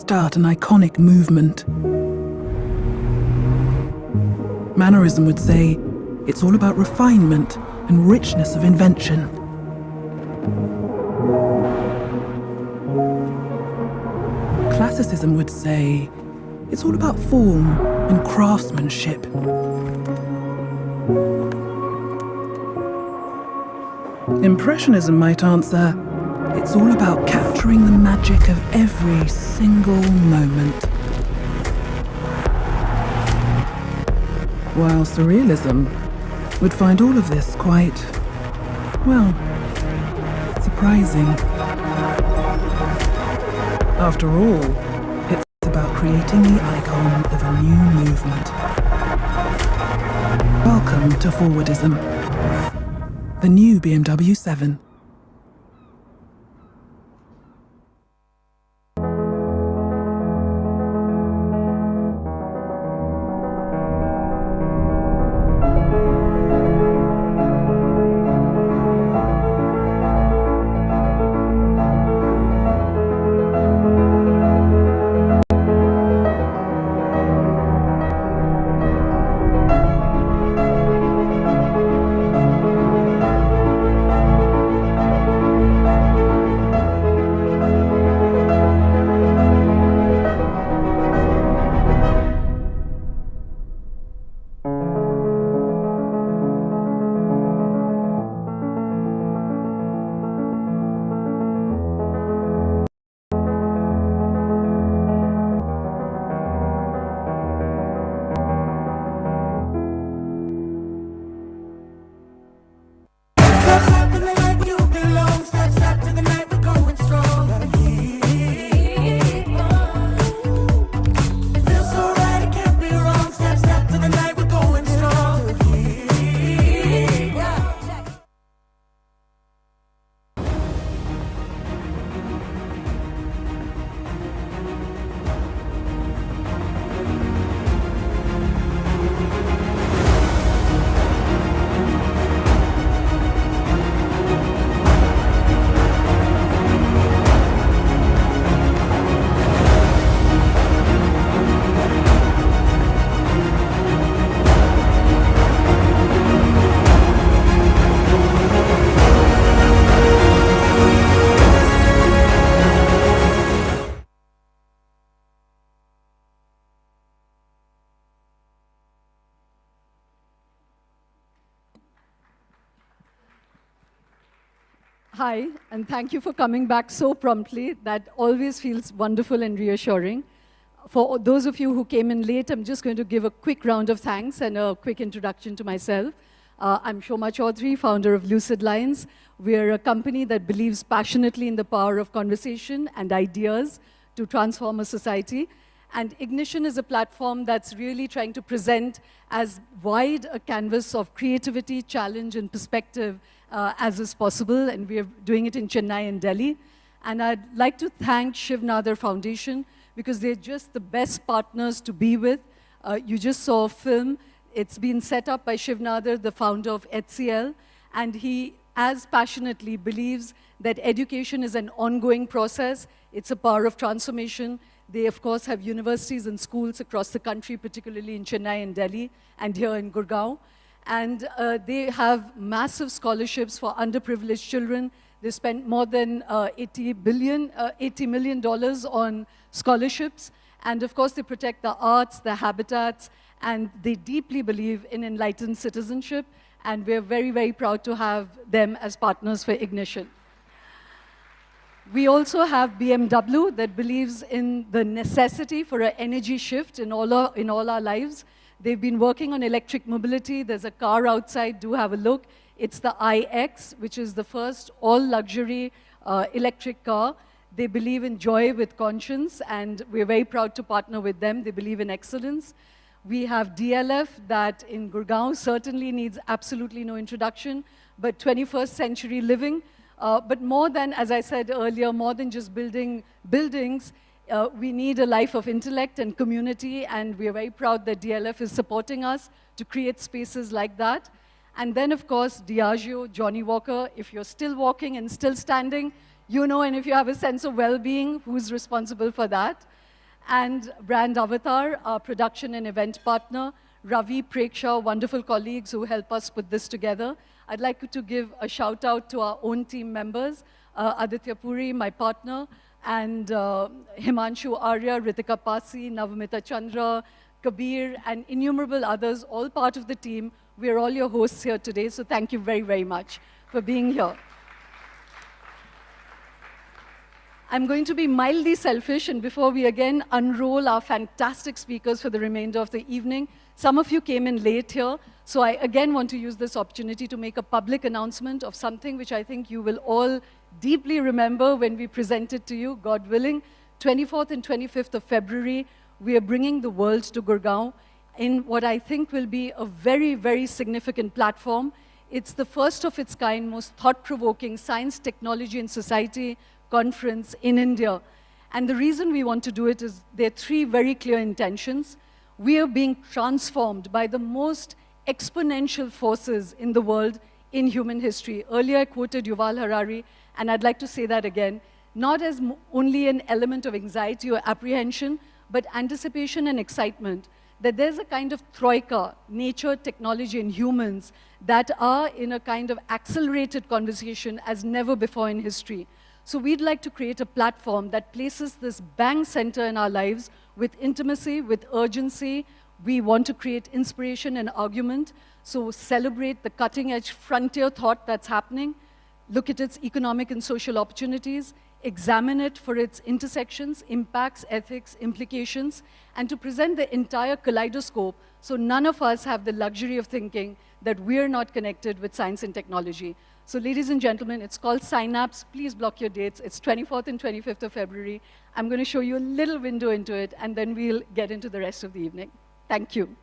start an iconic movement. Mannerism would say it's all about refinement and richness of invention. Classicism would say it's all about form and craftsmanship. Impressionism might answer, it's all about capturing the magic of every single moment. While Surrealism would find all of this quite, well, surprising. After all, it's about creating the icon of a new movement. Welcome to Forwardism, the new BMW 7. Hi, and thank you for coming back so promptly. That always feels wonderful and reassuring. For those of you who came in late, I'm just going to give a quick round of thanks and a quick introduction to myself. I'm Neerja Chowdhury, founder of Lucid Lines. We're a company that believes passionately in the power of conversation and ideas to transform a society. And Ignition is a platform that's really trying to present as wide a canvas of creativity, challenge, and perspective as is possible, and we're doing it in Chennai and Delhi. And I'd like to thank Shiv Nadar Foundation because they're just the best partners to be with. You just saw a film. It's been set up by Shiv Nadar, the founder of HCL, and he as passionately believes that education is an ongoing process. It's a power of transformation. They, of course, have universities and schools across the country, particularly in Chennai and Delhi, and here in Gurgaon. And they have massive scholarships for underprivileged children. They spent more than $80 million on scholarships. And of course, they protect the arts, the habitats, and they deeply believe in enlightened citizenship. And we're very, very proud to have them as partners for Ignition. We also have BMW that believes in the necessity for an energy shift in all our lives. They've been working on electric mobility. There's a car outside. Do have a look. It's the iX, which is the first all-luxury electric car. They believe in joy with conscience, and we're very proud to partner with them. They believe in excellence. We have DLF that in Gurgaon certainly needs absolutely no introduction, but 21st century living. But more than, as I said earlier, more than just building buildings, we need a life of intellect and community, and we're very proud that DLF is supporting us to create spaces like that. And then, of course, Diageo, Johnny Walker, if you're still walking and still standing, you know, and if you have a sense of well-being, who's responsible for that? And Brand Avatar, our production and event partner, Ravi, Preksha, wonderful colleagues who help us put this together. I'd like to give a shout out to our own team members, Aditya Puri, my partner, and Himanshu Arya, Ritika Pasi, Navamita Chandra, Kabir, and innumerable others, all part of the team. We are all your hosts here today, so thank you very, very much for being here. I'm going to be mildly selfish, and before we again unroll our fantastic speakers for the remainder of the evening, some of you came in late here, so I again want to use this opportunity to make a public announcement of something which I think you will all deeply remember when we present it to you, God willing. 24th and 25th of February, we are bringing the world to Gurgaon in what I think will be a very, very significant platform. It's the first of its kind, most thought-provoking science, technology, and society conference in India. And the reason we want to do it is there are three very clear intentions. We are being transformed by the most exponential forces in the world in human history. Earlier I quoted Yuval Harari, and I'd like to say that again, not as only an element of anxiety or apprehension, but anticipation and excitement, that there's a kind of troika, nature, technology, and humans, that are in a kind of accelerated conversation as never before in history. So we'd like to create a platform that places this bang center in our lives with intimacy, with urgency. We want to create inspiration and argument. So celebrate the cutting-edge frontier thought that's happening, look at its economic and social opportunities, examine it for its intersections, impacts, ethics, implications, and to present the entire kaleidoscope so none of us have the luxury of thinking that we're not connected with science and technology. So ladies and gentlemen, it's called Synapse. Please block your dates. It's 24th and 25th of February. I'm going to show you a little window into it, and then we'll get into the rest of the evening. Thank you.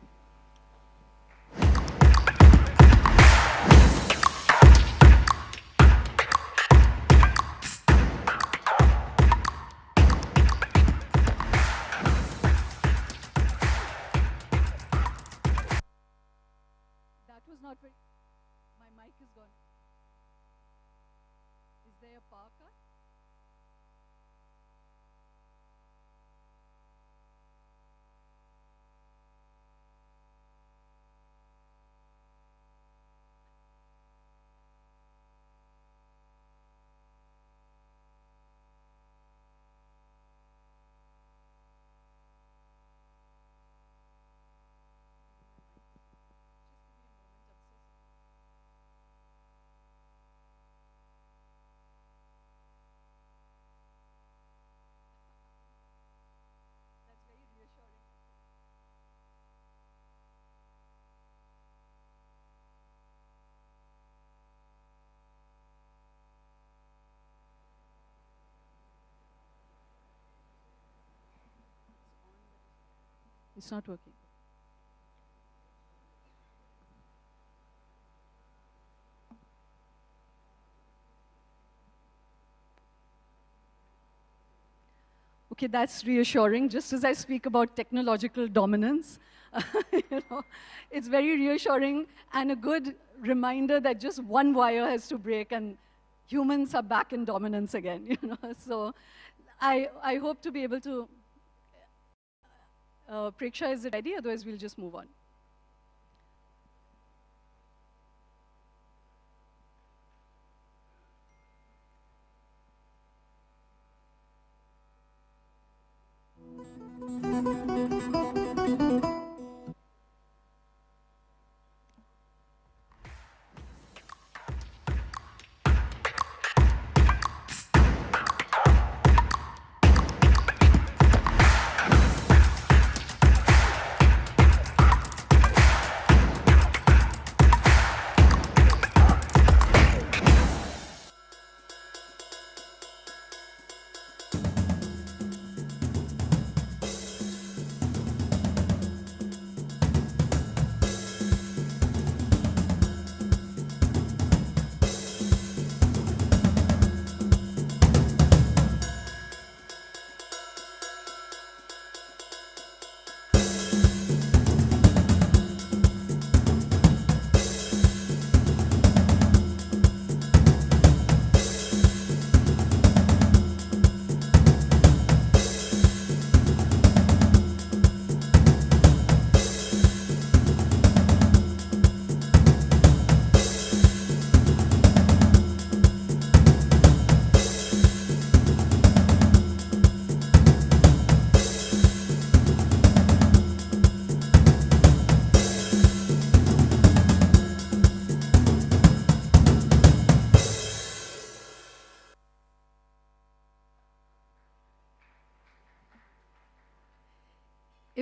That was not very... My mic is gone. Is there a power cut? That's very reassuring. It's not working. Okay, that's reassuring. Just as I speak about technological dominance, you know, it's very reassuring and a good reminder that just one wire has to break and humans are back in dominance again. You know, so I hope to be able to. Preksha, is it ready? Otherwise, we'll just move on.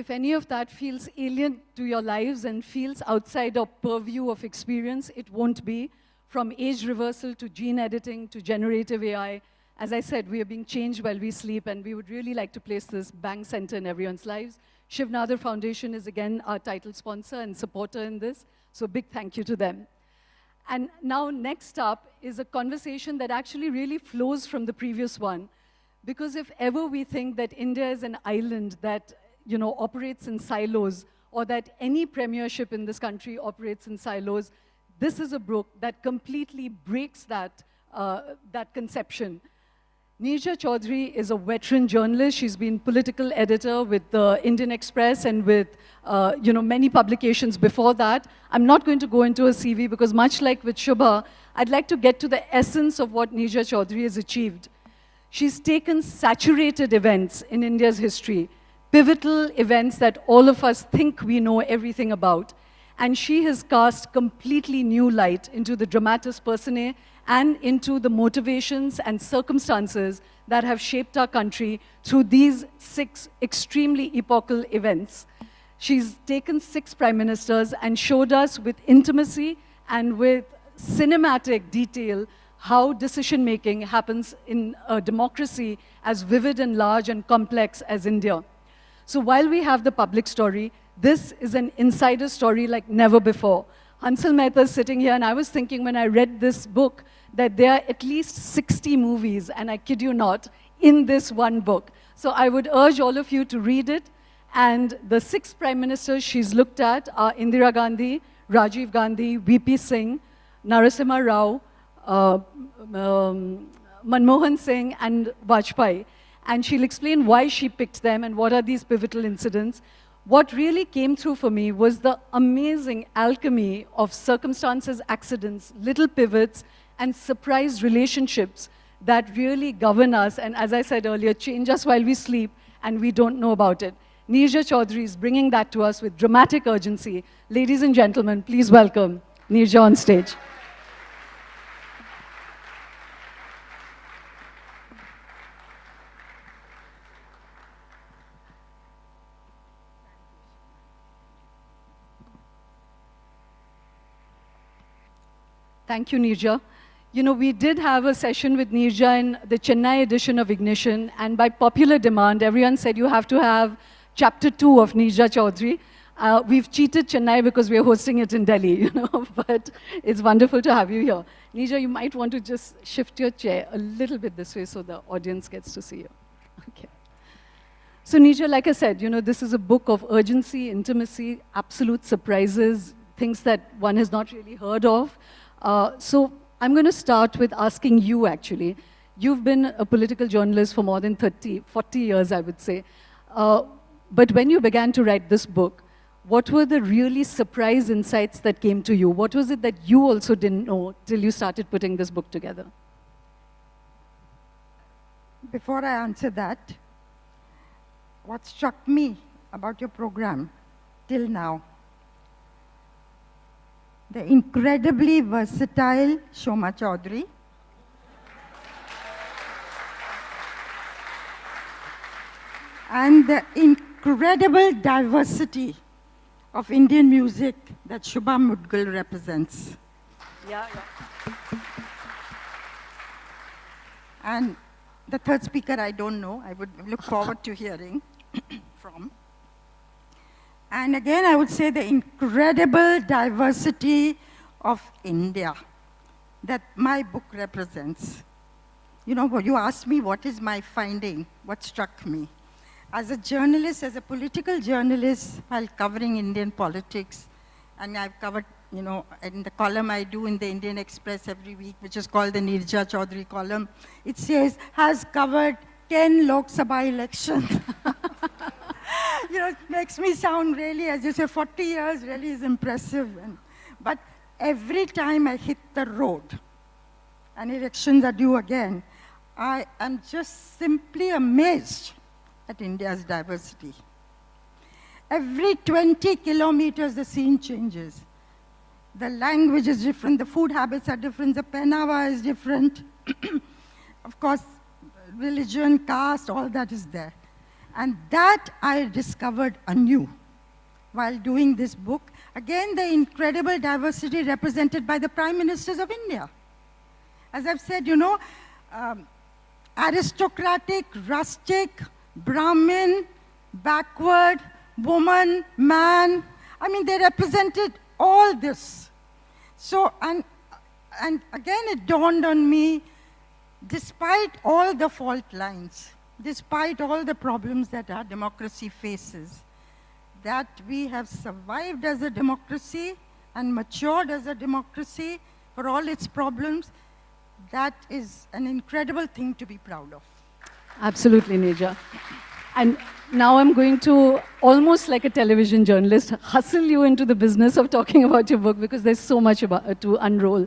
if any of that feels alien to your lives and feels outside of purview of experience, it won't be. From age reversal to gene editing to generative AI, as I said, we are being changed while we sleep, and we would really like to place this bang center in everyone's lives. Shiv Nadar Foundation is again our title sponsor and supporter in this, so big thank you to them. And now next up is a conversation that actually really flows from the previous one, because if ever we think that India is an island that operates in silos, or that any premiership in this country operates in silos, this is a book that completely breaks that conception. Neerja Chowdhury is a veteran journalist. She's been political editor with the Indian Express and with many publications before that. I'm not going to go into her CV because much like with Shubha, I'd like to get to the essence of what Neerja Chowdhury has achieved. She's taken saturated events in India's history, pivotal events that all of us think we know everything about, and she has cast completely new light into the dramatis personae and into the motivations and circumstances that have shaped our country through these 6 extremely epochal events. She's taken 6 prime ministers and showed us with intimacy and with cinematic detail how decision-making happens in a democracy as vivid and large and complex as India. So while we have the public story, this is an insider story like never before. Hansal Mehta is sitting here, and I was thinking when I read this book that there are at least 60 movies, and I kid you not, in this one book. So I would urge all of you to read it. And the 6 prime ministers she's looked at are Indira Gandhi, Rajiv Gandhi, VP Singh, Narasimha Rao, Manmohan Singh, and Vajpayee. And she'll explain why she picked them and what are these pivotal incidents. What really came through for me was the amazing alchemy of circumstances, accidents, little pivots, and surprise relationships that really govern us and, as I said earlier, change us while we sleep and we don't know about it. Neerja Chowdhury is bringing that to us with dramatic urgency. Ladies and gentlemen, please welcome Neerja on stage. Thank you, Neerja. We did have a session with Neerja in the Chennai edition of Ignition, and by popular demand, everyone said you have to have chapter 2 of Neerja Chowdhury. We've cheated Chennai because we're hosting it in Delhi, but it's wonderful to have you here. Neerja, you might want to just shift your chair a little bit this way so the audience gets to see you. Okay. So Neerja, like I said, this is a book of urgency, intimacy, absolute surprises, things that one has not really heard of. So I'm going to start with asking you, actually. You've been a political journalist for more than 40 years, I would say. But when you began to write this book, what were the really surprise insights that came to you? What was it that you also didn't know till you started putting this book together? Before I answer that, what struck me about your program till now, the incredibly versatile Shoma Chowdhury, and the incredible diversity of Indian music that Shubha Mudgal represents. Yeah. And the third speaker, I don't know. I would look forward to hearing from. And again, I would say the incredible diversity of India that my book represents. You asked me what is my finding, what struck me. As a journalist, as a political journalist, while covering Indian politics, and I've covered, in the column I do in the Indian Express every week, which is called the Neerja Chowdhury column, it says, has covered 10 Lok Sabha elections. It makes me sound really, as you say, 40 years really is impressive. But every time I hit the road, and elections are due again, I am just simply amazed at India's diversity. Every 20 kilometers, the scene changes. The language is different, the food habits are different, the penawa is different. Of course, religion, caste, all that is there. And that I discovered anew while doing this book. Again, the incredible diversity represented by the Prime Ministers of India. As I've said, aristocratic, rustic, Brahmin, backward, woman, man. I mean, they represented all this. So, and again, it dawned on me, despite all the fault lines, despite all the problems that our democracy faces, that we have survived as a democracy and matured as a democracy for all its problems, that is an incredible thing to be proud of. Absolutely, Neerja. And now I'm going to, almost like a television journalist, hustle you into the business of talking about your book because there's so much to unroll.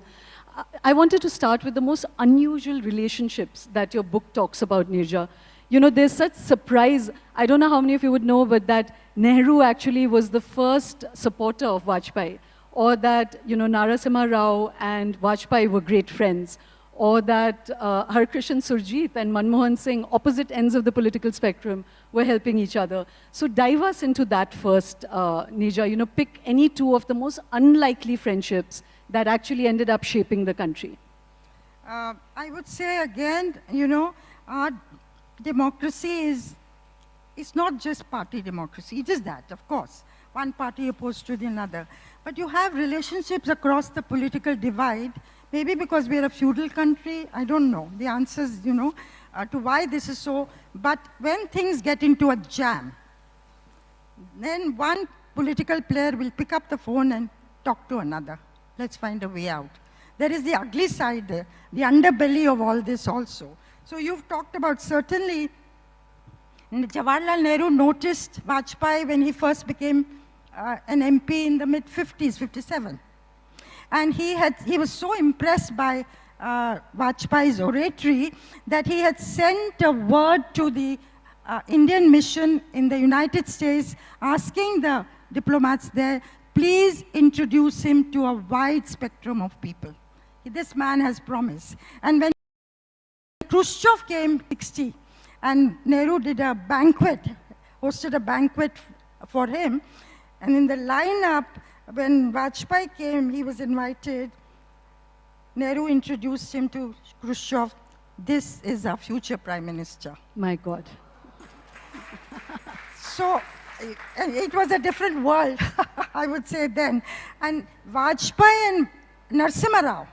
I wanted to start with the most unusual relationships that your book talks about, Neerja. There's such surprise. I don't know how many of you would know, but that Nehru actually was the first supporter of Vajpayee, or that, Narasimha Rao and Vajpayee were great friends, or that Harkrishan Surjit and Manmohan Singh, opposite ends of the political spectrum, were helping each other. So dive us into that first, Neerja. Pick any two of the most unlikely friendships that actually ended up shaping the country. I would say again, our democracy is not just party democracy. It is that, of course. One party opposed to the another. But you have relationships across the political divide. Maybe because we're a feudal country, I don't know the answers, to why this is so. But when things get into a jam, then one political player will pick up the phone and talk to another. Let's find a way out. There is the ugly side there, the underbelly of all this also. So you've talked about, certainly, Jawaharlal Nehru noticed Vajpayee when he first became an MP in the mid-50s, 57. And he was so impressed by Vajpayee's oratory that he had sent a word to the Indian mission in the United States asking the diplomats there, please introduce him to a wide spectrum of people. This man has promise. And when Khrushchev came 60, and Nehru did a banquet, hosted a banquet for him, and in the lineup, when Vajpayee came, he was invited. Nehru introduced him to Khrushchev. This is our future Prime Minister. My God. So it was a different world, I would say then. And Vajpayee and Narasimha Rao.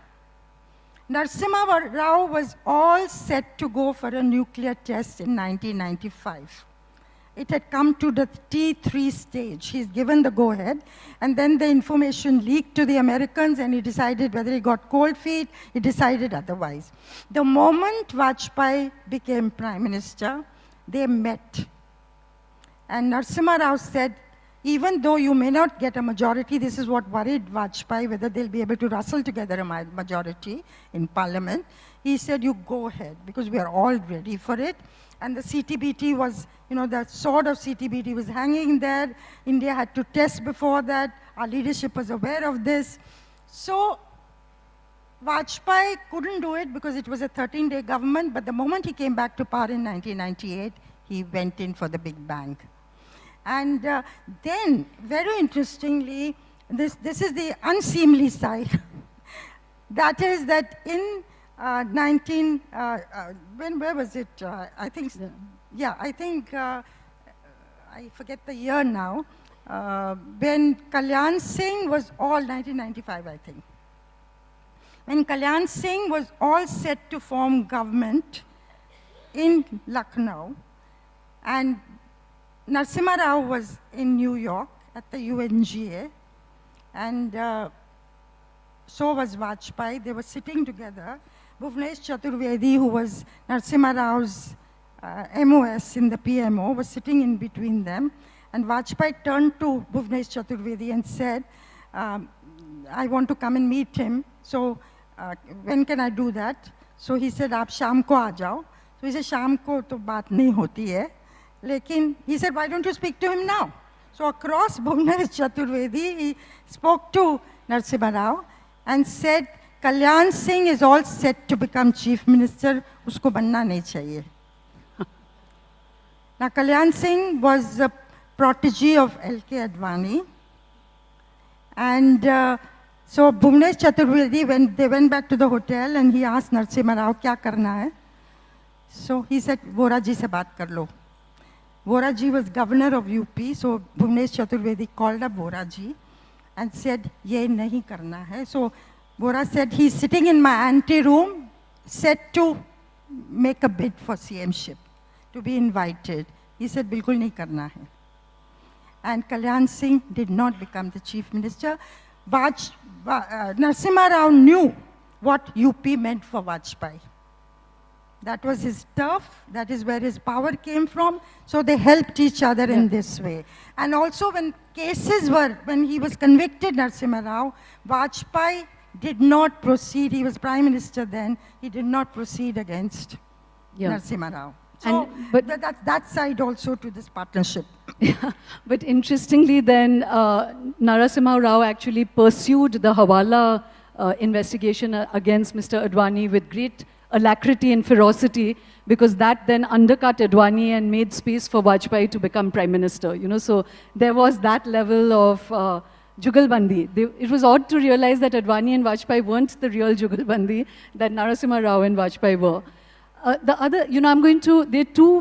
Narasimha Rao was all set to go for a nuclear test in 1995. It had come to the T3 stage. He's given the go-ahead, and then the information leaked to the Americans, and he decided whether he got cold feet, he decided otherwise. The moment Vajpayee became Prime Minister, they met. And Narasimha Rao said, even though you may not get a majority, this is what worried Vajpayee, whether they'll be able to rustle together a majority in Parliament. He said, you go ahead, because we are all ready for it. And the CTBT was, the sword of CTBT was hanging there. India had to test before that. Our leadership was aware of this. So Vajpayee couldn't do it because it was a 13-day government, but the moment he came back to power in 1998, he went in for the big bang. And then, very interestingly, this is the unseemly side. That is that in where was it? I think, I forget the year now, when Kalyan Singh was all, 1995, I think. When Kalyan Singh was all set to form government in Lucknow, and Narasimha Rao was in New York at the UNGA, and so was Vajpayee. They were sitting together. Bhuvnesh Chaturvedi, who was Narasimha Rao's MOS in the PMO, was sitting in between them. And Vajpayee turned to Bhuvnesh Chaturvedi and said, I want to come and meet him. So when can I do that? So he said, Aap sham ko aa jao. So he said, sham ko to baat nahi hoti hai. Lekin, he said, why don't you speak to him now? So across Bhuvnesh Chaturvedi, he spoke to Narasimha Rao and said, Kalyan Singh is all set to become Chief Minister, usko banna nahi chahiye. Now, Kalyan Singh was a protege of L.K. Advani. And so Bhuvnesh Chaturvedi, when they went back to the hotel and he asked Narasimha Rao, kya karna hai? So he said, Vora ji se baat kar lo. Vora ji was governor of UP, so Bhuvnesh Chaturvedi called up Vora ji and said, ye nahi karna hai. So Vora said, he's sitting in my ante room, set to make a bid for CM-ship, to be invited. He said, bilkul nahi karna hai. And Kalyan Singh did not become the chief minister. Narasimha Rao knew what UP meant for Vajpayee. That was his turf, that is where his power came from, so they helped each other in this way. And also when cases were, when he was convicted, Narasimha Rao, Vajpayee did not proceed, he was prime minister then, he did not proceed against Narasimha Rao. So but that side also to this partnership. Yeah, but interestingly then, Narasimha Rao actually pursued the Hawala investigation against Mr. Advani with great alacrity and ferocity, because that then undercut Advani and made space for Vajpayee to become prime minister. You know, so there was that level of Jugalbandi. It was odd to realize that Advani and Vajpayee weren't the real Jugalbandi, that Narasimha Rao and Vajpayee were. The other, you know, I'm going to, there are two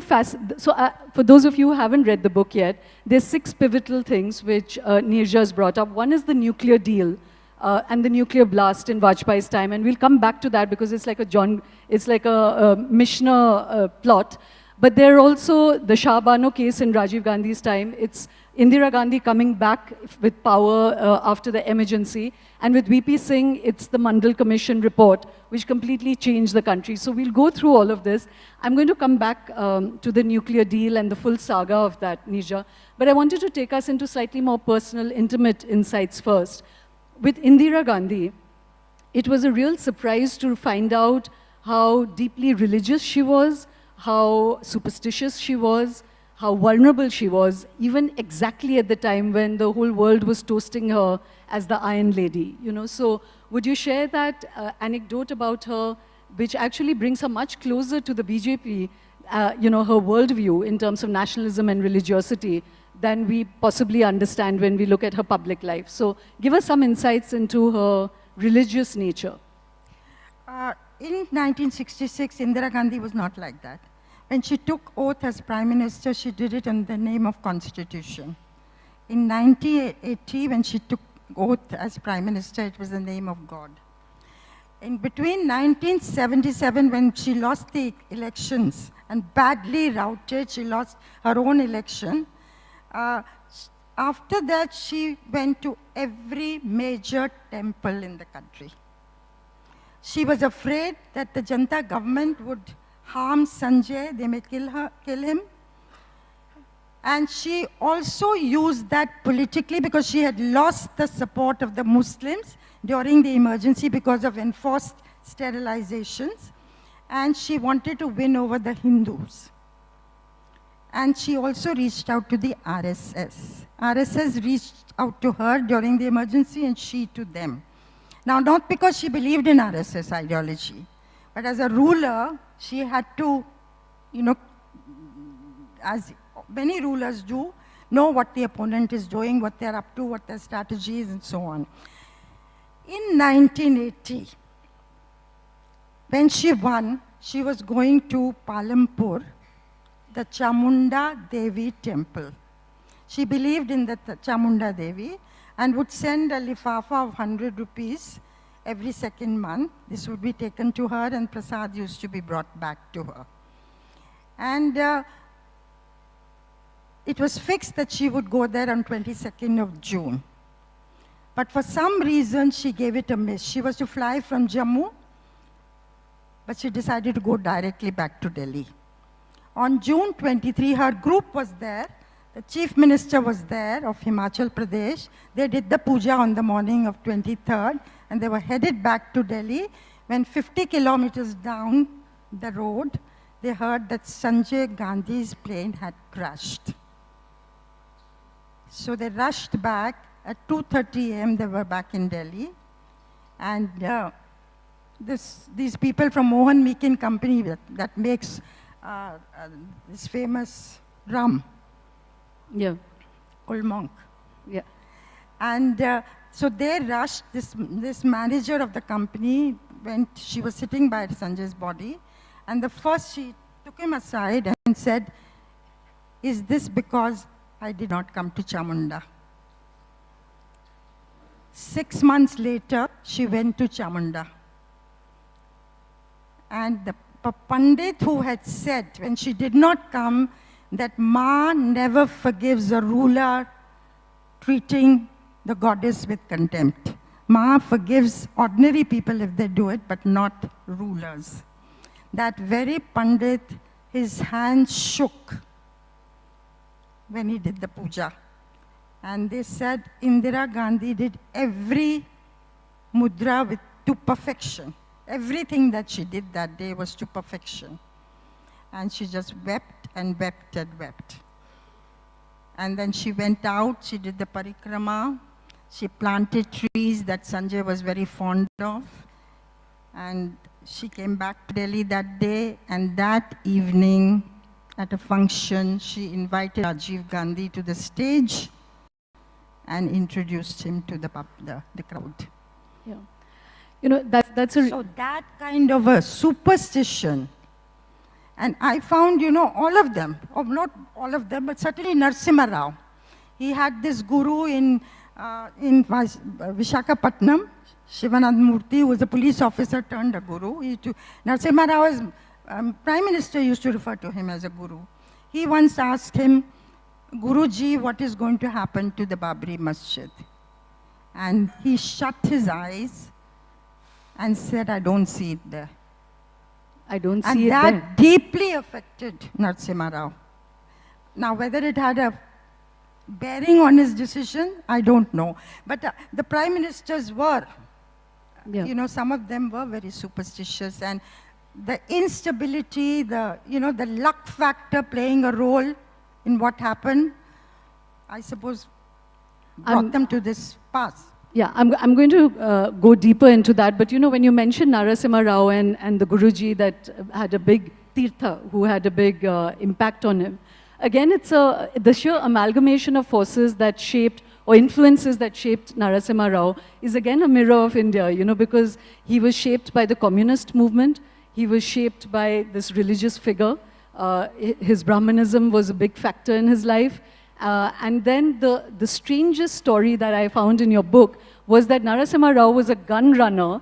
so for those of you who haven't read the book yet, there's 6 pivotal things which Neerja has brought up. One is the nuclear deal and the nuclear blast in Vajpayee's time, and we'll come back to that because it's like a Mishnah plot. But there are also the Shah Bano case in Rajiv Gandhi's time. It's Indira Gandhi coming back with power after the emergency. And with VP Singh, it's the Mandal Commission report, which completely changed the country. So we'll go through all of this. I'm going to come back to the nuclear deal and the full saga of that, Neerja. But I wanted to take us into slightly more personal, intimate insights first. With Indira Gandhi, it was a real surprise to find out how deeply religious she was, how superstitious she was, how vulnerable she was, even exactly at the time when the whole world was toasting her as the Iron Lady. You know, so would you share that anecdote about her, which actually brings her much closer to the BJP, you know, her worldview in terms of nationalism and religiosity than we possibly understand when we look at her public life. So give us some insights into her religious nature. In 1966, Indira Gandhi was not like that. When she took oath as Prime Minister, she did it in the name of Constitution. In 1980, when she took oath as Prime Minister, it was the name of God. In between 1977, when she lost the elections and badly routed, she lost her own election, after that, she went to every major temple in the country. She was afraid that the Janta government would harm Sanjay, they may kill him. And she also used that politically because she had lost the support of the Muslims during the emergency because of enforced sterilizations. And she wanted to win over the Hindus. And she also reached out to the RSS. RSS reached out to her during the emergency and she to them. Now, not because she believed in RSS ideology, but as a ruler, she had to, you know, as many rulers do, know what the opponent is doing, what they're up to, what their strategy is, and so on. In 1980, when she won, she was going to Palampur, the Chamunda Devi temple. She believed in the Chamunda Devi and would send a lifafa of 100 rupees every second month. This would be taken to her and prasad used to be brought back to her. And it was fixed that she would go there on 22nd of June. But for some reason, she gave it a miss. She was to fly from Jammu, but she decided to go directly back to Delhi. On June 23, her group was there. The chief minister was there of Himachal Pradesh. They did the puja on the morning of 23rd, and they were headed back to Delhi. When 50 kilometers down the road, they heard that Sanjay Gandhi's plane had crashed. So they rushed back. At 2:30 a.m., they were back in Delhi. And these people from Mohan Meakin company that makes this famous Ram, Yeah. old monk. Yeah. And so they rushed, this manager of the company she was sitting by Sanjay's body, and the first she took him aside and said, "Is this because I did not come to Chamunda?" 6 months later, she went to Chamunda. And the Pandit who had said, when she did not come, that Ma never forgives a ruler treating the goddess with contempt. Ma forgives ordinary people if they do it, but not rulers. That very Pandit, his hands shook when he did the puja. And they said Indira Gandhi did every mudra to perfection. Everything that she did that day was to perfection. And she just wept and wept and wept. And then she went out, she did the parikrama, she planted trees that Sanjay was very fond of. And she came back to Delhi that day, and that evening at a function, she invited Rajiv Gandhi to the stage and introduced him to the crowd. Yeah. You know, that's a... So that kind of a superstition. And I found, you know, all of them, or not all of them, but certainly Narasimha Rao. He had this guru in Vishakhapatnam, Shivanand Murthy, who was a police officer turned a guru. Narasimha Rao, as Prime Minister, used to refer to him as a guru. He once asked him, "Guruji, what is going to happen to the Babri Masjid?" And he shut his eyes and said, "I don't see it there." I don't see and it that there. deeply affected Narasimha Rao. Now, whether it had a bearing on his decision, I don't know. But the prime ministers were, you know, some of them were very superstitious, and the instability, the luck factor playing a role in what happened, I suppose, brought them to this path. Yeah, I'm going to go deeper into that. But, you know, when you mentioned Narasimha Rao and the Guruji that had a big Tirtha, who had a big impact on him, again, it's the sheer amalgamation of forces that shaped, or influences that shaped Narasimha Rao is again a mirror of India, you know, because he was shaped by the communist movement. He was shaped by this religious figure. His Brahmanism was a big factor in his life. And then the strangest story that I found in your book was that Narasimha Rao was a gun runner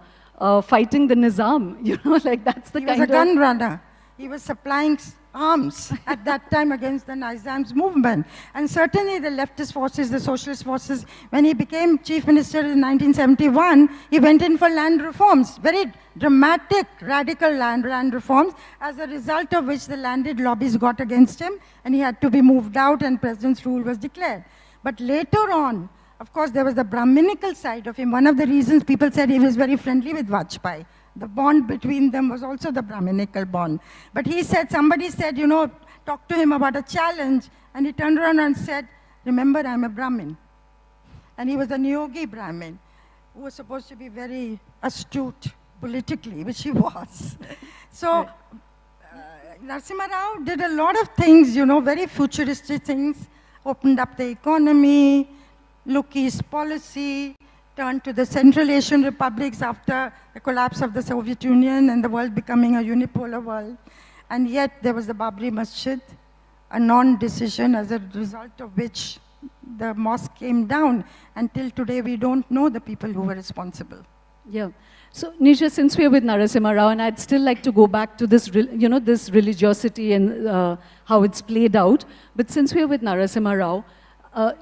fighting the Nizam. You know, like that's the kind of... He was a gun runner. He was supplying arms at that time against the Nizam's movement. And certainly the leftist forces, the socialist forces, when he became chief minister in 1971, he went in for land reforms, very dramatic, radical land reforms, as a result of which the landed lobbies got against him, and he had to be moved out and president's rule was declared. But later on, of course, there was the Brahminical side of him. One of the reasons people said he was very friendly with Vajpayee. The bond between them was also the Brahminical bond. But he said, somebody said, you know, talk to him about a challenge, and he turned around and said, "Remember, I'm a Brahmin." And he was a Niyogi Brahmin, who was supposed to be very astute politically, which he was. So, Narasimha Rao did a lot of things, you know, very futuristic things, opened up the economy, look East policy, turned to the Central Asian republics after the collapse of the Soviet Union and the world becoming a unipolar world. And yet there was the Babri Masjid, a non-decision as a result of which the mosque came down. Until today, we don't know the people who were responsible. Yeah. So, Neerja, since we're with Narasimha Rao, and I'd still like to go back to this, you know, this religiosity and how it's played out. But since we're with Narasimha Rao,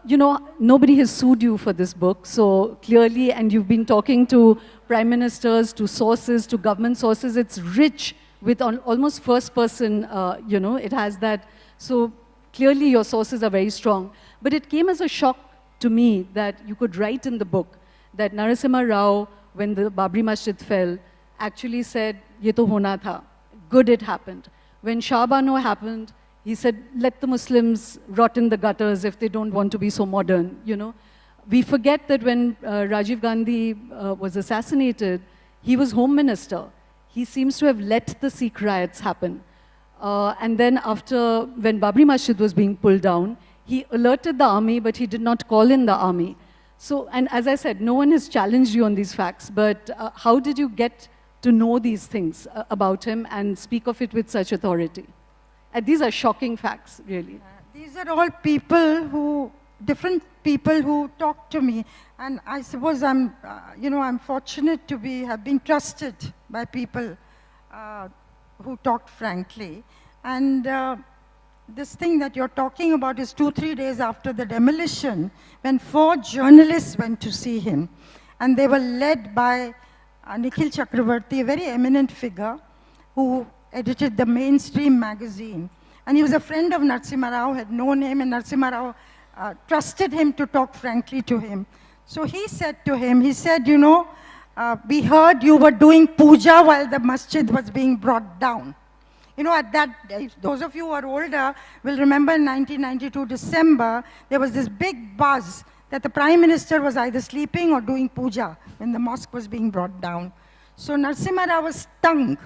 you know, nobody has sued you for this book, so clearly, and you've been talking to prime ministers, to sources, to government sources, it's rich with almost first person, you know, it has that, so clearly your sources are very strong. But it came as a shock to me that you could write in the book that Narasimha Rao, when the Babri Masjid fell, actually said, "Ye to hona tha," good it happened. When Shah Bano happened, he said, "Let the Muslims rot in the gutters if they don't want to be so modern," you know. We forget that when Rajiv Gandhi was assassinated, he was home minister. He seems to have let the Sikh riots happen. And then after, when Babri Masjid was being pulled down, he alerted the army, but he did not call in the army. So, and as I said, no one has challenged you on these facts, but how did you get to know these things about him and speak of it with such authority? And these are shocking facts, really. These are all people who, different people who talk to me. And I suppose I'm, I'm fortunate to have been trusted by people who talked frankly. And this thing that you're talking about is 2-3 days after the demolition, when 4 journalists went to see him. And they were led by Neerja Chowdhury, a very eminent figure who edited the mainstream magazine. And he was a friend of Narasimha Rao, had known him, and Narasimha Rao trusted him to talk frankly to him. So he said to him, he said, we heard you were doing puja while the masjid was being brought down. At that day, those of you who are older will remember in 1992 December, there was this big buzz that the Prime Minister was either sleeping or doing puja when the mosque was being brought down. So Narasimha Rao was stung.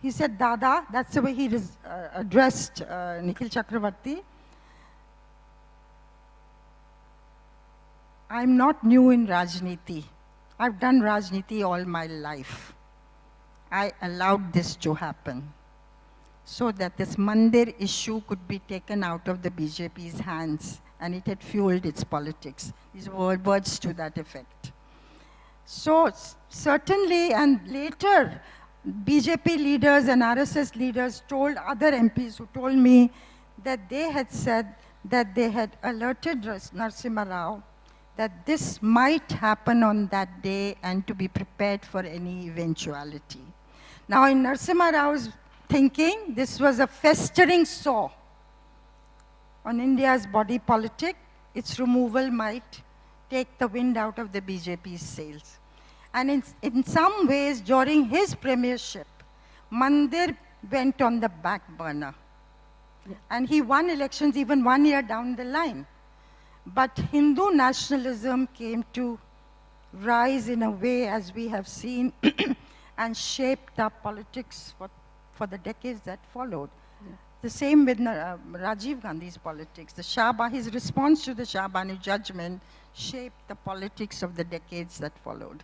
He said, Dada, that's the way he addressed Neerja Chowdhury. I'm not new in Rajniti. I've done Rajniti all my life. I allowed this to happen so that this Mandir issue could be taken out of the BJP's hands, and it had fueled its politics. These were words to that effect. So certainly, and later, BJP leaders and RSS leaders told other MPs who told me that they had said that they had alerted Narasimha Rao that this might happen on that day and to be prepared for any eventuality. Now in Narasimha Rao's thinking, this was a festering sore on India's body politic. Its removal might take the wind out of the BJP's sails. And in some ways, during his premiership, Mandir went on the back burner. Yeah. And he won elections even 1 year down the line. But Hindu nationalism came to rise in a way, as we have seen, and shaped our politics for the decades that followed. Yeah. The same with Rajiv Gandhi's politics. His response to the Shah Banu judgment shaped the politics of the decades that followed.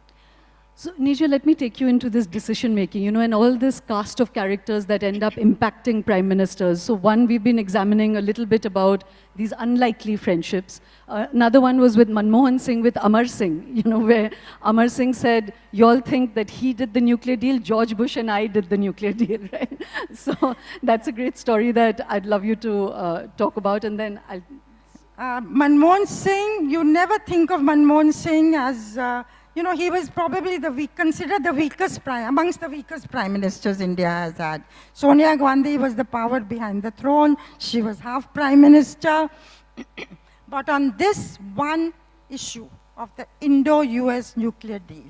So, Neerja, let me take you into this decision-making, and all this cast of characters that end up impacting prime ministers. So one, we've been examining a little bit about these unlikely friendships. Another one was with Manmohan Singh, with Amar Singh, where Amar Singh said, you all think that he did the nuclear deal, George Bush and I did the nuclear deal, right? So that's a great story that I'd love you to talk about, and then I'll... Manmohan Singh, you never think of Manmohan Singh as... he was probably considered the weakest amongst the weakest prime ministers India has had. Sonia Gandhi was the power behind the throne. She was half prime minister. But on this one issue of the Indo-US nuclear deal,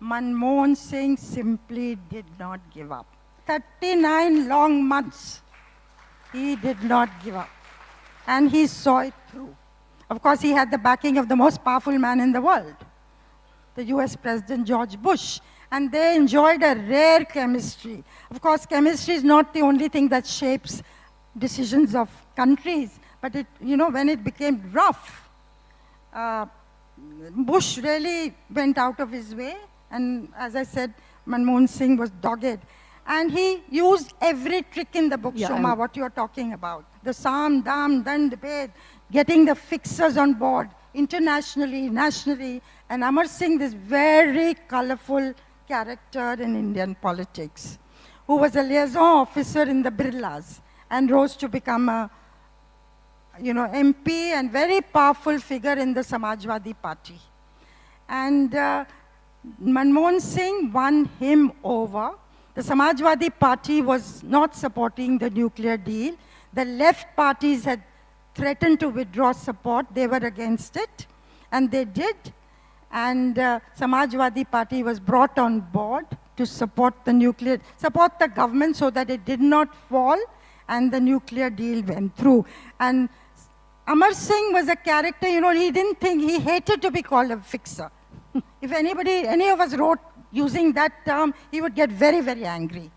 Manmohan Singh simply did not give up. 39 long months, he did not give up. And he saw it through. Of course, he had the backing of the most powerful man in the world, the US President George Bush, and they enjoyed a rare chemistry. Of course, chemistry is not the only thing that shapes decisions of countries, but when it became rough, Bush really went out of his way, and as I said, Manmohan Singh was dogged. And he used every trick in the book, Shoma, what you're talking about. The Sam, Dam, Dand, Bed, getting the fixers on board, internationally, nationally, and Amar Singh, this very colorful character in Indian politics, who was a liaison officer in the Birlas and rose to become a MP and very powerful figure in the Samajwadi Party. And Manmohan Singh won him over. The Samajwadi Party was not supporting the nuclear deal. The left parties had threatened to withdraw support. They were against it, and they did. And Samajwadi Party was brought on board to support the government so that it did not fall, and the nuclear deal went through. And Amar Singh was a character, he hated to be called a fixer. If any of us wrote using that term, he would get very, very angry.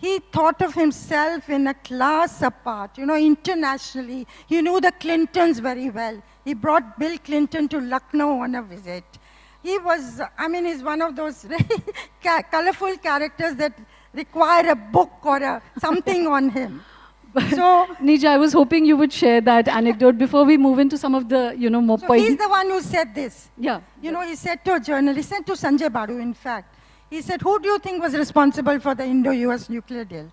he thought of himself in a class apart, internationally. He knew the Clintons very well. He brought Bill Clinton to Lucknow on a visit. He was, he's one of those colorful characters that require a book or something on him. So, Neerja, I was hoping you would share that anecdote before we move into some of the, more so he's the one who said this. Yeah. He said to a journalist, he said to Sanjay Baru, in fact, he said, who do you think was responsible for the Indo-US nuclear deal?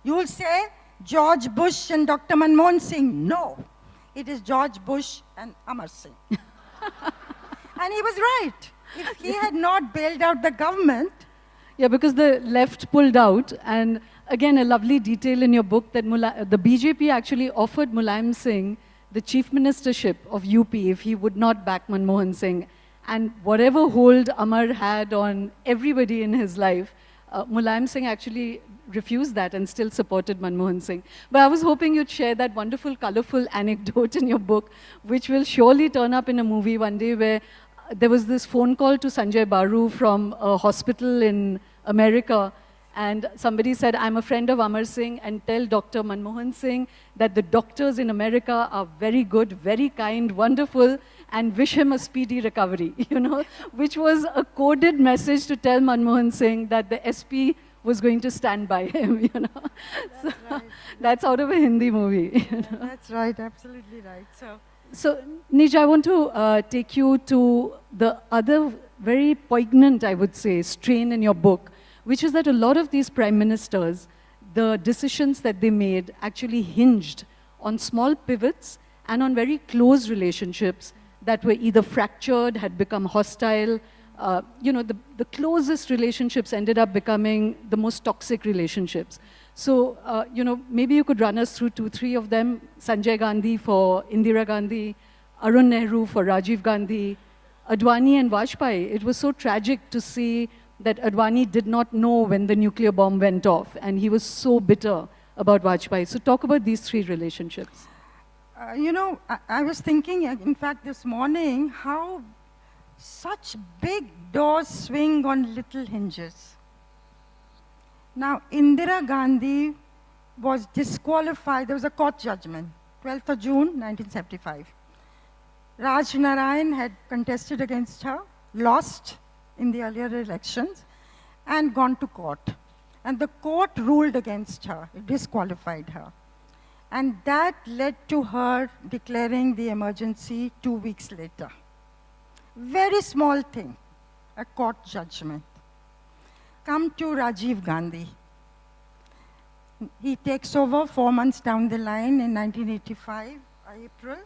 You will say George Bush and Dr. Manmohan Singh. No, it is George Bush and Amar Singh. And he was right. If he had not bailed out the government. Yeah, because the left pulled out. And again, a lovely detail in your book that the BJP actually offered Mulayam Singh the chief ministership of UP if he would not back Manmohan Singh. And whatever hold Amar had on everybody in his life, Mulayam Singh actually refused that and still supported Manmohan Singh. But I was hoping you'd share that wonderful, colorful anecdote in your book, which will surely turn up in a movie one day, where there was this phone call to Sanjay Baru from a hospital in America, and somebody said, I'm a friend of Amar Singh, and tell Dr. Manmohan Singh that the doctors in America are very good, very kind, wonderful, and wish him a speedy recovery, which was a coded message to tell Manmohan Singh that the SP was going to stand by him, That's right. That's out of a Hindi movie. That's right, absolutely right. So, Neerja, I want to take you to the other very poignant, I would say, strain in your book, which is that a lot of these prime ministers, the decisions that they made actually hinged on small pivots and on very close relationships that were either fractured, had become hostile. The closest relationships ended up becoming the most toxic relationships. So, maybe you could run us through 2-3 of them. Sanjay Gandhi for Indira Gandhi, Arun Nehru for Rajiv Gandhi, Advani and Vajpayee. It was so tragic to see that Advani did not know when the nuclear bomb went off, and he was so bitter about Vajpayee. So talk about these 3 relationships. I was thinking, in fact, this morning, how such big doors swing on little hinges. Now, Indira Gandhi was disqualified. There was a court judgment, 12th of June, 1975. Raj Narayan had contested against her, lost in the earlier elections, and gone to court. And the court ruled against her, it disqualified her. And that led to her declaring the emergency 2 weeks later. Very small thing, a court judgment. Come to Rajiv Gandhi. He takes over 4 months down the line in 1985, April.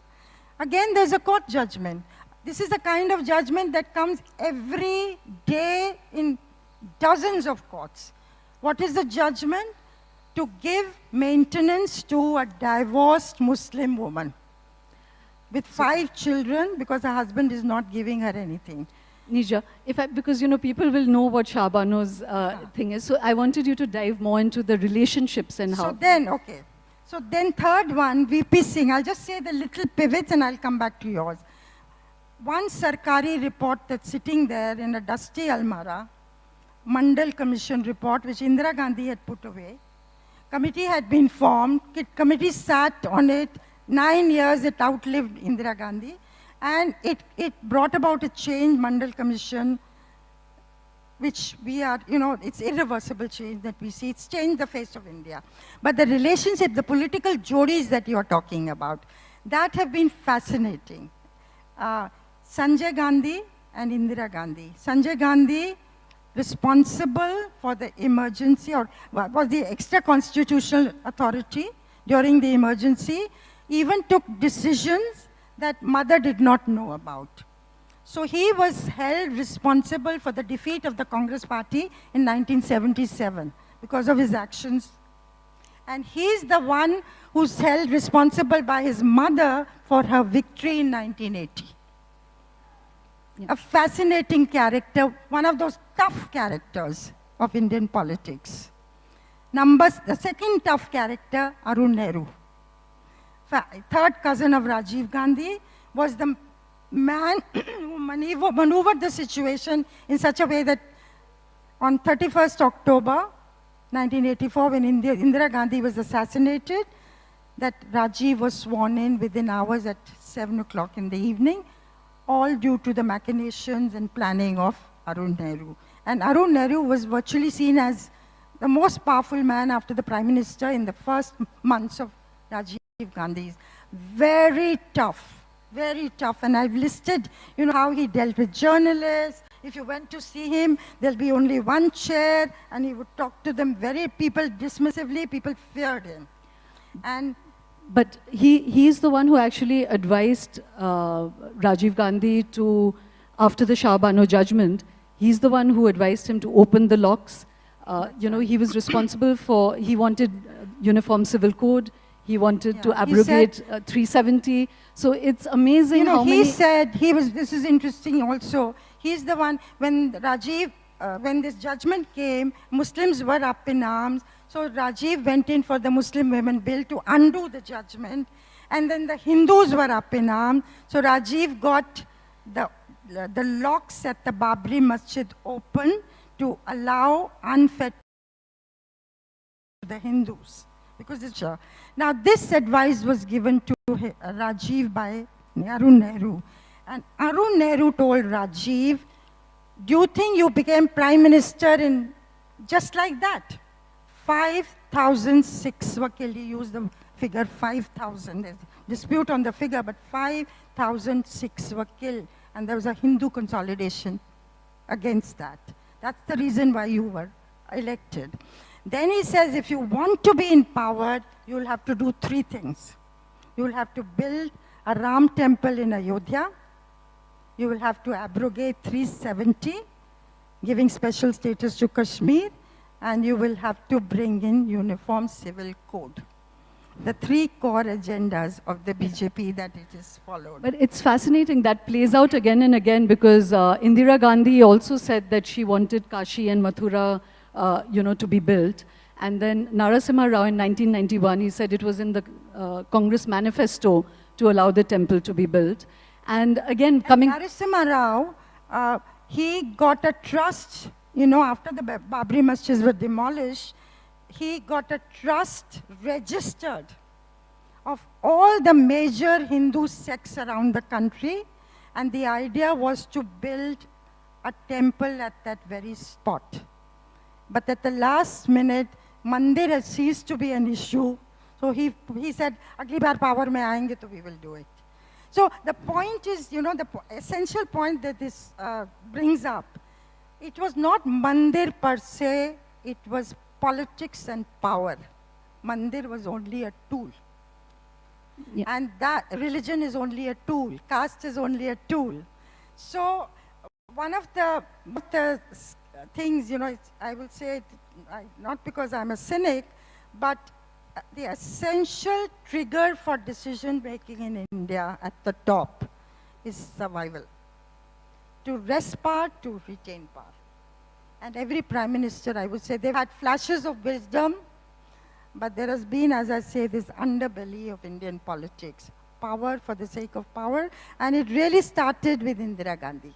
Again, there's a court judgment. This is the kind of judgment that comes every day in dozens of courts. What is the judgment? To give maintenance to a divorced Muslim woman with 5 children because her husband is not giving her anything. Neerja, because people will know what Shahbano's thing is, so I wanted you to dive more into the relationships and how. So then third one, VP Singh. I'll just say the little pivots and I'll come back to yours. One Sarkari report that's sitting there in a dusty almara, Mandal Commission report, which Indira Gandhi had put away. Committee had been formed. Committee sat on it. 9 years it outlived Indira Gandhi. And it brought about a change, Mandal Commission, which we are, it's irreversible change that we see. It's changed the face of India. But the relationship, the political jodis that you're talking about, that have been fascinating. Sanjay Gandhi and Indira Gandhi. Sanjay Gandhi, responsible for the emergency, or was the extra constitutional authority during the emergency, even took decisions that mother did not know about. So he was held responsible for the defeat of the Congress party in 1977 because of his actions. And he's the one who's held responsible by his mother for her victory in 1980. Yeah. A fascinating character, one of those tough characters of Indian politics. The second tough character, Arun Nehru. Third cousin of Rajiv Gandhi, was the man who maneuvered the situation in such a way that on 31st October 1984, when Indira Gandhi was assassinated, that Rajiv was sworn in within hours at 7 o'clock in the evening, all due to the machinations and planning of Arun Nehru. And Arun Nehru was virtually seen as the most powerful man after the Prime Minister in the first months of Rajiv Gandhi's. Very tough, and I've listed, how he dealt with journalists. If you went to see him, there'll be only one chair, and he would talk to them people dismissively, people feared him. But he's the one who actually advised Rajiv Gandhi to, after the Shah Bano judgment, he's the one who advised him to open the locks. He was responsible for, he wanted uniform civil code, he wanted to abrogate 370. So it's amazing how many... He said, this is interesting also, he's the one, when when this judgment came, Muslims were up in arms, so Rajiv went in for the Muslim Women Bill to undo the judgment, and then the Hindus were up in arms, so Rajiv got the locks at the Babri Masjid open to allow unfettered the Hindus. Because it's now this advice was given to Rajiv by Arun Nehru, and Arun Nehru told Rajiv, do you think you became Prime Minister in just like that? 5,006 were killed. He used the figure 5,000. There's dispute on the figure, but 5,006 were killed. And there was a Hindu consolidation against that. That's the reason why you were elected. Then he says, if you want to be in power, you'll have to do 3 things. You'll have to build a Ram temple in Ayodhya. You will have to abrogate 370, giving special status to Kashmir, and you will have to bring in uniform civil code. The 3 core agendas of the BJP that it is followed. But it's fascinating, that plays out again and again, because Indira Gandhi also said that she wanted Kashi and Mathura to be built. And then Narasimha Rao in 1991, he said it was in the Congress manifesto to allow the temple to be built. And again, Narasimha Rao, he got a trust, after the Babri Masjids were demolished, he got a trust registered of all the major Hindu sects around the country, and the idea was to build a temple at that very spot. But at the last minute, Mandir has ceased to be an issue, so he said, "Agli baar power mein aayenge to we will do it." So the point is, the essential point that this brings up, it was not Mandir per se, it was politics and power. Mandir was only a tool. Yeah. And that religion is only a tool, caste is only a tool. So one of the things, I will say, not because I'm a cynic, but the essential trigger for decision making in India at the top is survival. To wrest power, to retain power. And every Prime Minister, I would say, they've had flashes of wisdom, but there has been, as I say, this underbelly of Indian politics. Power for the sake of power. And it really started with Indira Gandhi.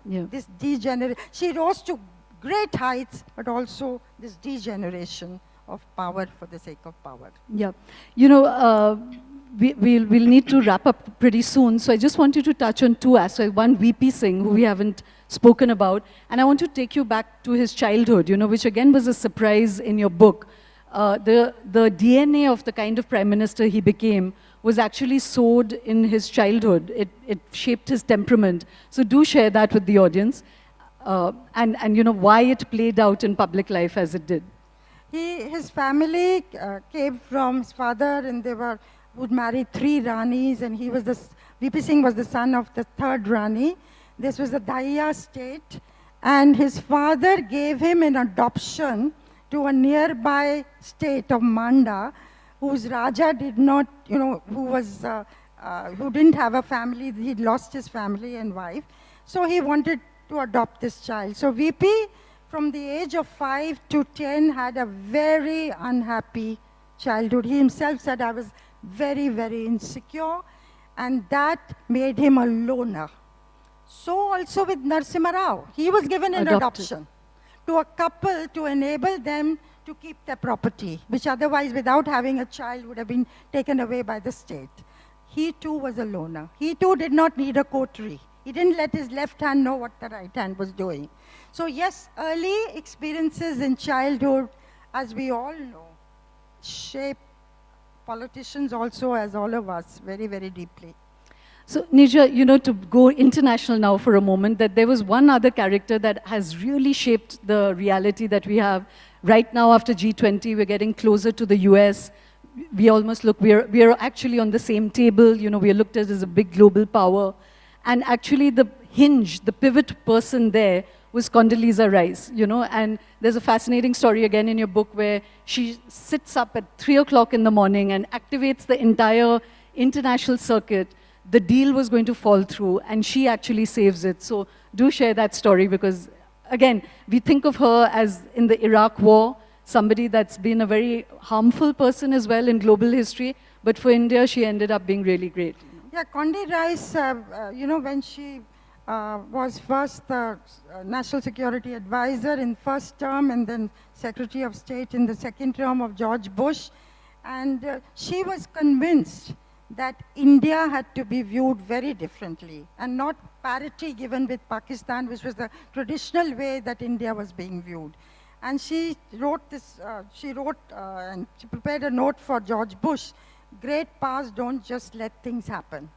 Yeah. This degeneration. She rose to great heights, but also this degeneration of power for the sake of power. Yeah. We'll need to wrap up pretty soon. So I just want you to touch on 2 aspects. One, VP Singh, who we haven't spoken about. And I want to take you back to his childhood, which again was a surprise in your book. The DNA of the kind of Prime Minister he became was actually sowed in his childhood. It shaped his temperament. So do share that with the audience. And why it played out in public life as it did. His family came from his father, and would marry 3 Ranis, and VP Singh was the son of the 3rd Rani. This was the Dahiya state, and his father gave him in adoption to a nearby state of Manda, whose Raja did not, who didn't have a family. He'd lost his family and wife, so he wanted to adopt this child. So VP, from the age of 5 to 10, had a very unhappy childhood. He himself said, I was very, very insecure, and that made him a loner. So also with Narasimha Rao. He was given in adoption to a couple to enable them to keep their property, which otherwise, without having a child, would have been taken away by the state. He too was a loner. He too did not need a coterie. He didn't let his left hand know what the right hand was doing. So yes, early experiences in childhood, as we all know, shape politicians also, as all of us, very, very deeply. So, Neerja, to go international now for a moment, that there was one other character that has really shaped the reality that we have. Right now, after G20, we're getting closer to the US. We almost look, we're actually on the same table. We're looked at as a big global power. And actually, the hinge, the pivot person there was Condoleezza Rice, and there's a fascinating story again in your book where she sits up at 3 o'clock in the morning and activates the entire international circuit. The deal was going to fall through, and she actually saves it. So do share that story, because, again, we think of her as, in the Iraq war, somebody that's been a very harmful person as well in global history, but for India, she ended up being really great. Yeah, Condi Rice, when she was first the National Security Advisor in first term and then Secretary of State in the second term of George Bush, and she was convinced that India had to be viewed very differently and not parity given with Pakistan, which was the traditional way that India was being viewed. And she wrote this, and she prepared a note for George Bush, great powers don't just let things happen.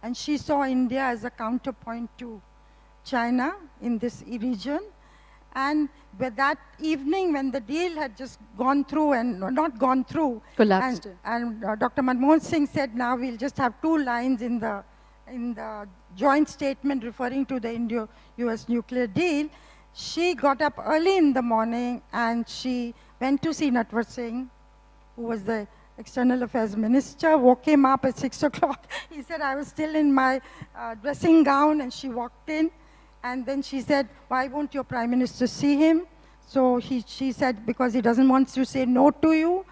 And she saw India as a counterpoint to China in this region. And with that evening, when the deal had just gone through and not gone through, collapsed. And Dr. Manmohan Singh said, now we'll just have 2 lines in the joint statement referring to the Indo-US nuclear deal. She got up early in the morning and she went to see Natwar Singh, who was the External Affairs Minister, woke him up at 6 o'clock. He said, I was still in my dressing gown, and she walked in. And then she said, why won't your Prime Minister see him? So she said, because he doesn't want to say no to you.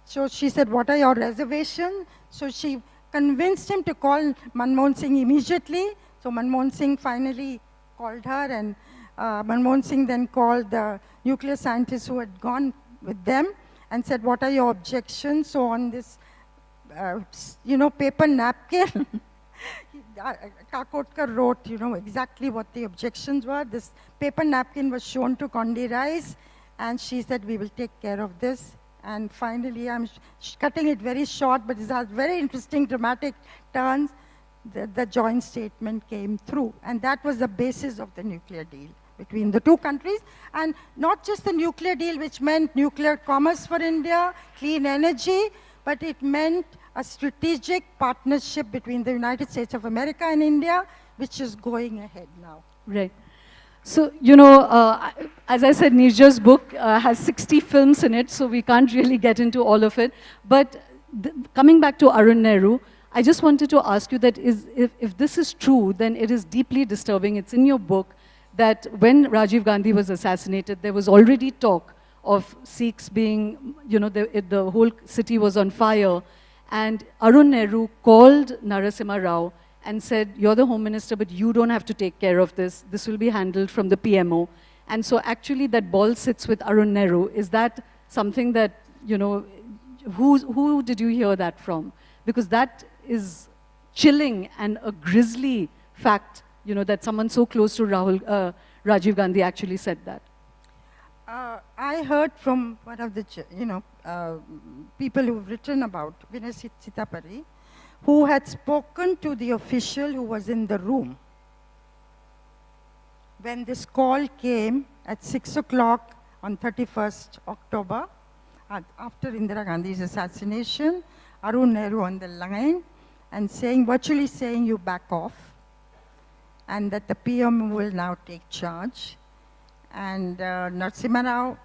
So she said, what are your reservations? So she convinced him to call Manmohan Singh immediately. So Manmohan Singh finally called her, and Manmohan Singh then called the nuclear scientists who had gone with them and said, what are your objections? So on this, paper napkin, Kakotkar wrote, exactly what the objections were. This paper napkin was shown to Condi Rice, and she said, we will take care of this. And finally, I'm cutting it very short, but it has very interesting dramatic turns. The joint statement came through, and that was the basis of the nuclear deal between the 2 countries, and not just the nuclear deal, which meant nuclear commerce for India, clean energy, but it meant a strategic partnership between the United States of America and India, which is going ahead now. Right. So, as I said, Neerja's book has 60 films in it, so we can't really get into all of it. But coming back to Arun Nehru, I just wanted to ask you that if this is true, then it is deeply disturbing. It's in your book that when Rajiv Gandhi was assassinated, there was already talk of Sikhs being, the whole city was on fire. And Arun Nehru called Narasimha Rao and said, you're the Home Minister, but you don't have to take care of this. This will be handled from the PMO. And so actually that ball sits with Arun Nehru. Is that something that, who did you hear that from? Because that is chilling and a grisly fact, that someone so close to Rajiv Gandhi actually said that. I heard from one of the, people who've written about Vinay Sitapari, who had spoken to the official who was in the room when this call came at 6 o'clock on 31st October, after Indira Gandhi's assassination, Arun Nehru on the line and virtually saying, you back off, and that the PM will now take charge. And Narasimha Rao,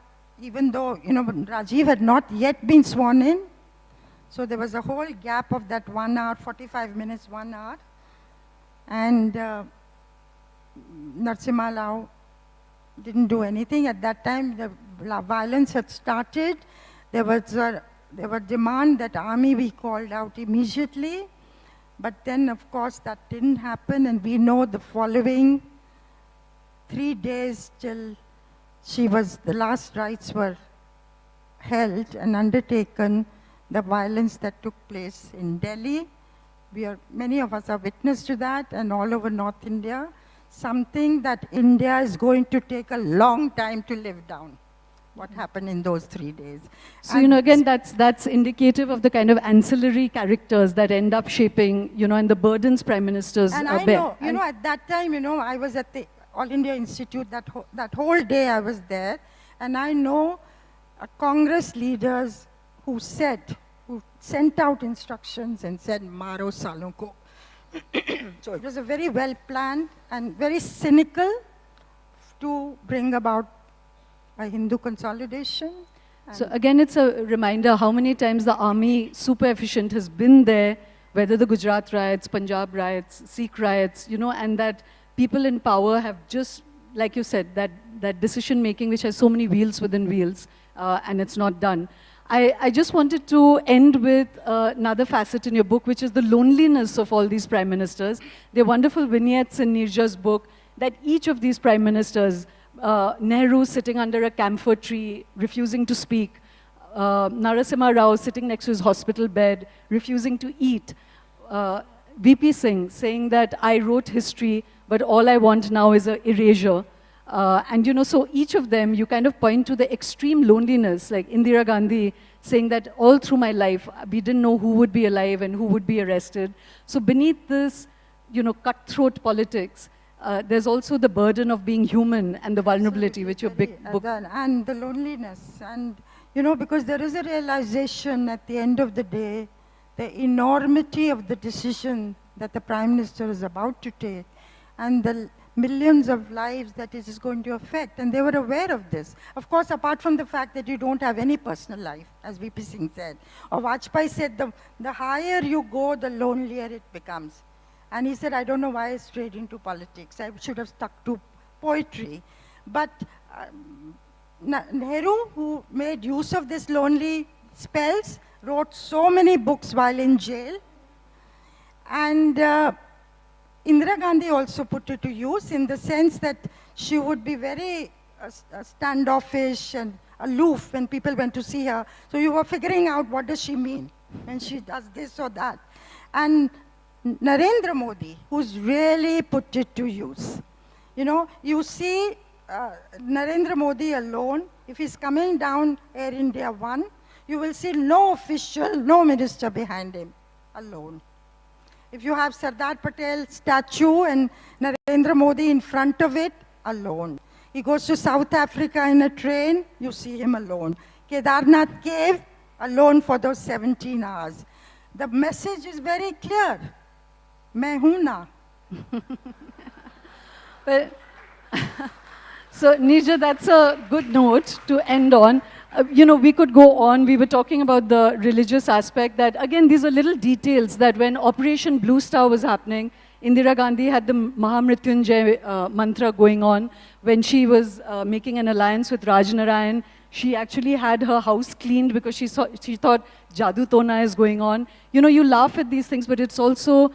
even though, Rajiv had not yet been sworn in, so there was a whole gap of that 1 hour, 45 minutes, 1 hour. And Narasimha Rao didn't do anything. At that time, the violence had started. There was demand that army be called out immediately. But then, of course, that didn't happen. And we know the following 3 days till the last rites were held and undertaken, the violence that took place in Delhi. Many of us are witness to that, and all over North India, something that India is going to take a long time to live down. What happened in those 3 days. So, again, that's indicative of the kind of ancillary characters that end up shaping, and the burdens prime ministers and bear. I know, at that time, I was at the All India Institute, that whole day I was there, and I know Congress leaders who sent out instructions and said, Maro Salon ko. So it was a very well planned and very cynical to bring about a Hindu consolidation. So again, it's a reminder how many times the army, super efficient, has been there, whether the Gujarat riots, Punjab riots, Sikh riots, and that people in power have just, like you said, that decision making which has so many wheels within wheels, and it's not done. I just wanted to end with another facet in your book, which is the loneliness of all these prime ministers. There are wonderful vignettes in Neerja's book that each of these prime ministers, Nehru sitting under a camphor tree, refusing to speak, Narasimha Rao sitting next to his hospital bed, refusing to eat, VP Singh saying that I wrote history, but all I want now is an erasure. And so each of them, you kind of point to the extreme loneliness, like Indira Gandhi saying that all through my life, we didn't know who would be alive and who would be arrested. So beneath this, cutthroat politics, there's also the burden of being human and the vulnerability, which your big book... And the loneliness. And, because there is a realization at the end of the day, the enormity of the decision that the Prime Minister is about to take, and the millions of lives that it is going to affect, and they were aware of this. Of course, apart from the fact that you don't have any personal life, as VP Singh said, or Vajpayee said, the higher you go, the lonelier it becomes. And he said, I don't know why I strayed into politics. I should have stuck to poetry. But Nehru, who made use of this lonely spells, wrote so many books while in jail. And Indira Gandhi also put it to use in the sense that she would be very standoffish and aloof when people went to see her. So you were figuring out what does she mean when she does this or that. And Narendra Modi, who's really put it to use. You see Narendra Modi alone, if he's coming down Air India 1, you will see no official, no minister behind him, alone. If you have Sardar Patel statue and Narendra Modi in front of it, alone. He goes to South Africa in a train, you see him alone. Kedarnath cave, alone for those 17 hours. The message is very clear. Main hoon na. Well, so Neerja, that's a good note to end on. We could go on. We were talking about the religious aspect that, again, these are little details that when Operation Blue Star was happening, Indira Gandhi had the Mahamrityunjay mantra going on. When she was making an alliance with Raj Narayan, she actually had her house cleaned because she thought Jadoo Tona is going on. You laugh at these things, but it's also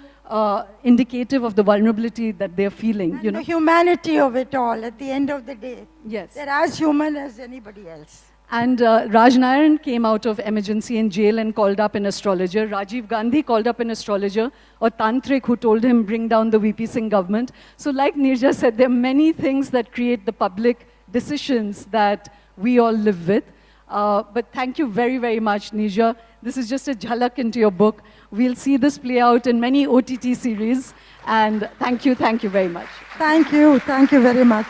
indicative of the vulnerability that they're feeling. And the humanity of it all at the end of the day. Yes. They're as human as anybody else. And Raj Narayan came out of emergency in jail and called up an astrologer. Rajiv Gandhi called up an astrologer, or Tantrik, who told him bring down the VP Singh government. So like Neerja said, there are many things that create the public decisions that we all live with. But thank you very, very much, Neerja. This is just a jhalak into your book. We'll see this play out in many OTT series. And thank you very much. Thank you very much.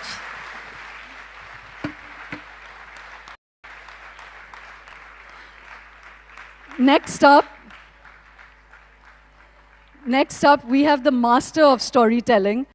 Next up, we have the master of storytelling.